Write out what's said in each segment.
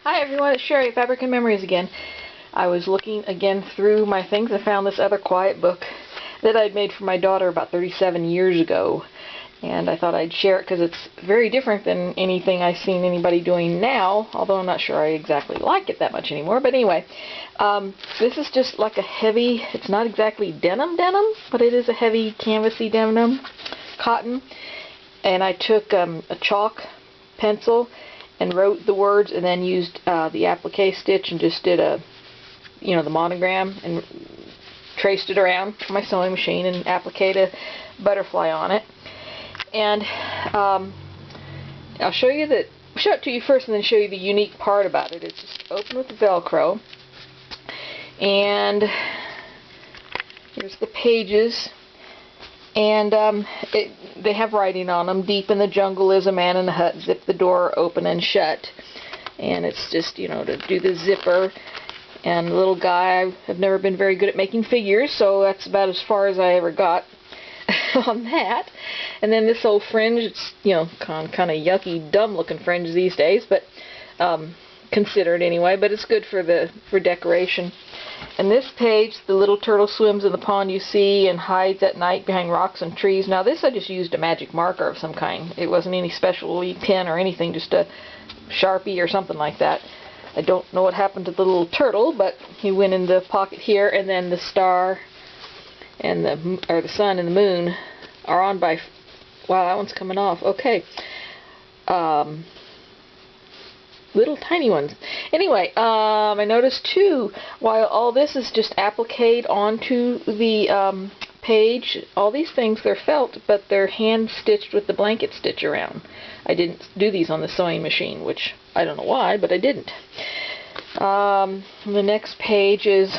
Hi everyone, it's Sherry, Fabric and Memories again. I was looking again through my things and found this other quiet book that I'd made for my daughter about 37 years ago. And I thought I'd share it because it's very different than anything I've seen anybody doing now, although I'm not sure I exactly like it that much anymore. But anyway, this is just like a heavy, it's not exactly denim, but it is a heavy canvasy denim, cotton. And I took a chalk pencil and wrote the words and then used the applique stitch and just did the monogram and traced it around on my sewing machine and appliqued a butterfly on it. And I'll show it to you first and then show you the unique part about it. It's just open with the velcro, and here's the pages. And they have writing on them. Deep in the jungle is a man in a hut. Zip the door open and shut. And it's just, to do the zipper. And the little guy, I've never been very good at making figures, so that's about as far as I ever got on that. And then this old fringe, it's, kind of yucky, dumb looking fringe these days, but considered anyway, but it's good for decoration. And this page, the little turtle swims in the pond you see and hides at night behind rocks and trees. Now this I just used a magic marker of some kind. It wasn't any special pen or anything, just a Sharpie or something like that. I don't know what happened to the little turtle, but he went in the pocket here, and then the star and the sun and the moon are on by, wow, that one's coming off. Okay. Little tiny ones. Anyway, I noticed too, while all this is just appliqued onto the page, all these things, they're felt, but they're hand stitched with the blanket stitch around. I didn't do these on the sewing machine, which I don't know why, but I didn't. The next page is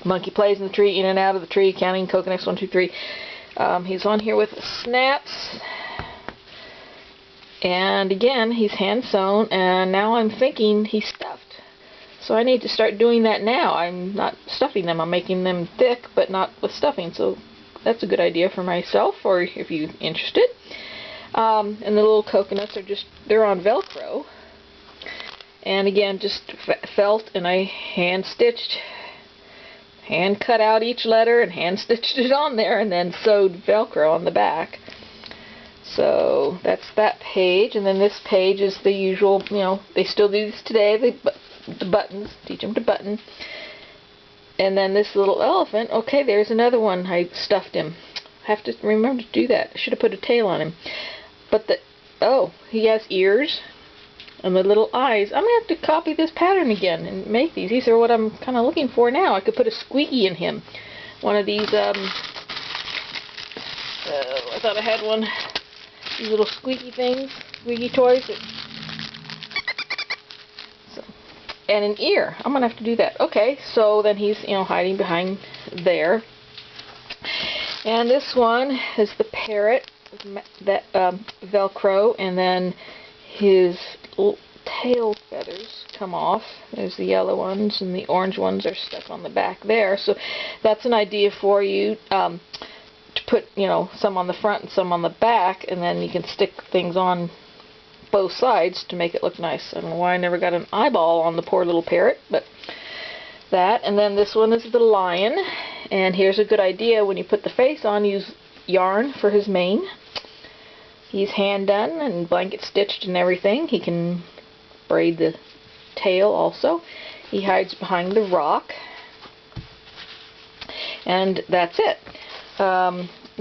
monkey plays in the tree, in and out of the tree, counting coconuts, 1, 2, 3. He's on here with snaps. And again, he's hand sewn, and now I'm thinking he's stuffed. So I need to start doing that now. I'm not stuffing them, I'm making them thick, but not with stuffing. So that's a good idea for myself, or if you're interested. And the little coconuts are they're on Velcro. And again, just felt, and I hand cut out each letter and hand stitched it on there, and then sewed Velcro on the back. So that's that page, and then this page is the usual, they still do this today, the buttons, teach them to button. And then this little elephant, okay, there's another one, I stuffed him. I have to remember to do that. I should have put a tail on him. But he has ears and the little eyes. I'm going to have to copy this pattern again and make these. These are what I'm kind of looking for now. I could put a squeaky in him. One of these, I thought I had one. These little squeaky things, squeaky toys. And an ear. I'm going to have to do that. Okay, so then he's, hiding behind there. And this one is the parrot, that Velcro, and then his little tail feathers come off. There's the yellow ones, and the orange ones are stuck on the back there. So that's an idea for you. To put, some on the front and some on the back, and then you can stick things on both sides to make it look nice. I don't know why I never got an eyeball on the poor little parrot, but that. And then this one is the lion, and here's a good idea: when you put the face on, use yarn for his mane. He's hand done and blanket stitched and everything. He can braid the tail also. He hides behind the rock, and that's it.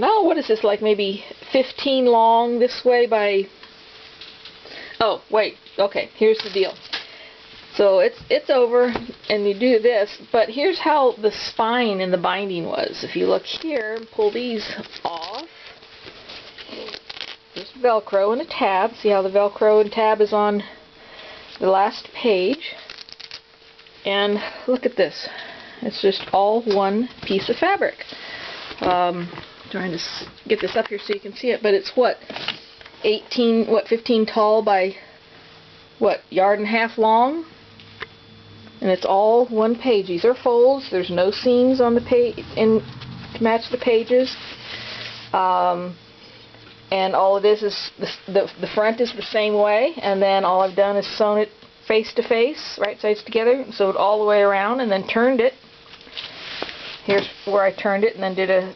Now what is this, like maybe 15 long this way by, oh wait, okay, here's the deal. So it's over and you do this, but here's how the spine and the binding was. If you look here, pull these off. There's Velcro and a tab. See how the Velcro and tab is on the last page. And look at this. It's just all one piece of fabric. Trying to get this up here so you can see it, but it's 15 tall by yard and a half long, and it's all one page. These are folds. There's no seams on the page to match the pages, and all of this is the front is the same way, and then all I've done is sewn it face to face, right sides together, sewed all the way around, and then turned it. Here's where I turned it, and then did a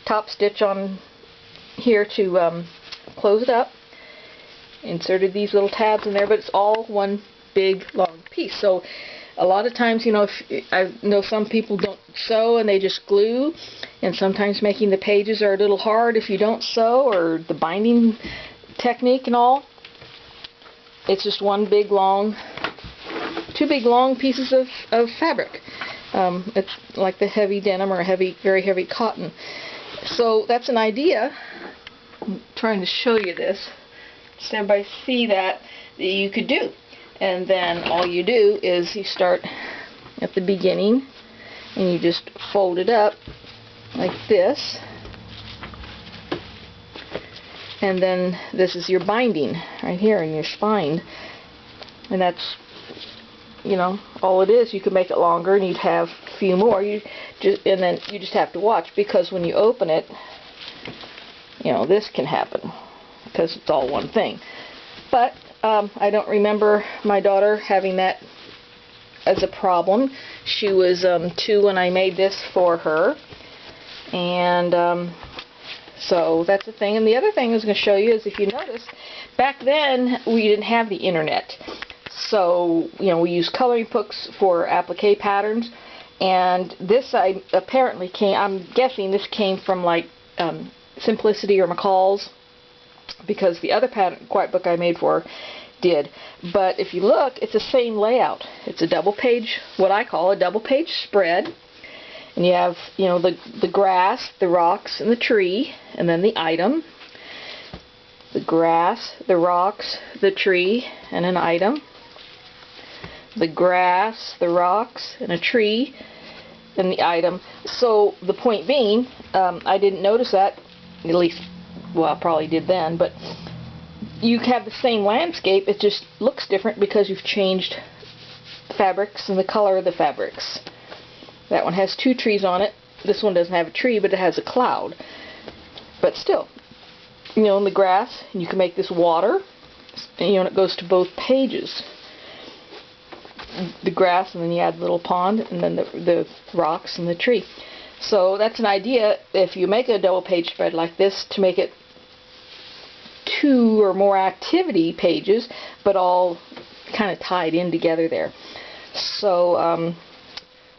top stitch on here to close it up. Inserted these little tabs in there, but it's all one big long piece. So a lot of times, you know, I know some people don't sew and they just glue, and sometimes making the pages are a little hard if you don't sew, or the binding technique and all. It's just one big long, two big long pieces of fabric. It's like the heavy denim or very heavy cotton. So that's an idea. I'm trying to show you this so everybody see that you could do. And then all you do is you start at the beginning and you just fold it up like this, and then this is your binding right here in your spine, and that's, you know, all it is. You could make it longer and you'd have a few more, and then you just have to watch, because when you open it, you know, this can happen because it's all one thing. But I don't remember my daughter having that as a problem. She was 2 when I made this for her, and so that's the thing. And the other thing I was going to show you is, if you notice, back then we didn't have the internet, so you know, we used coloring books for applique patterns, and this apparently came, I'm guessing this came from like Simplicity or McCall's, because the other pattern quiet book I made for her did. But if you look, it's the same layout. It's a double page, what I call a double page spread, and you have, you know, the grass, the rocks, and the tree, and then the item. The grass, the rocks, the tree, and an item. The grass, the rocks, and a tree, and the item. So the point being, I didn't notice that, at least, well, I probably did then, but you have the same landscape, it just looks different because you've changed the fabrics and the color of the fabrics. That one has 2 trees on it. This one doesn't have a tree, but it has a cloud. But still, you know, in the grass, you can make this water, and, you know, it goes to both pages. The grass, and then you add the little pond, and then the rocks and the tree. So that's an idea, if you make a double page spread like this, to make it 2 or more activity pages, but all kind of tied in together there. So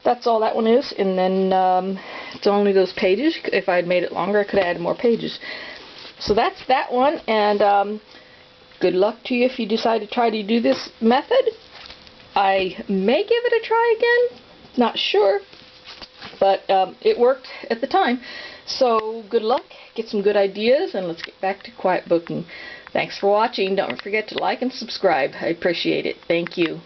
that's all that one is, and then it's only those pages. If I had made it longer, I could have added more pages. So that's that one, and good luck to you if you decide to try to do this method. I may give it a try again, not sure, but it worked at the time. So good luck, get some good ideas, and let's get back to quiet booking. Thanks for watching. Don't forget to like and subscribe. I appreciate it. Thank you.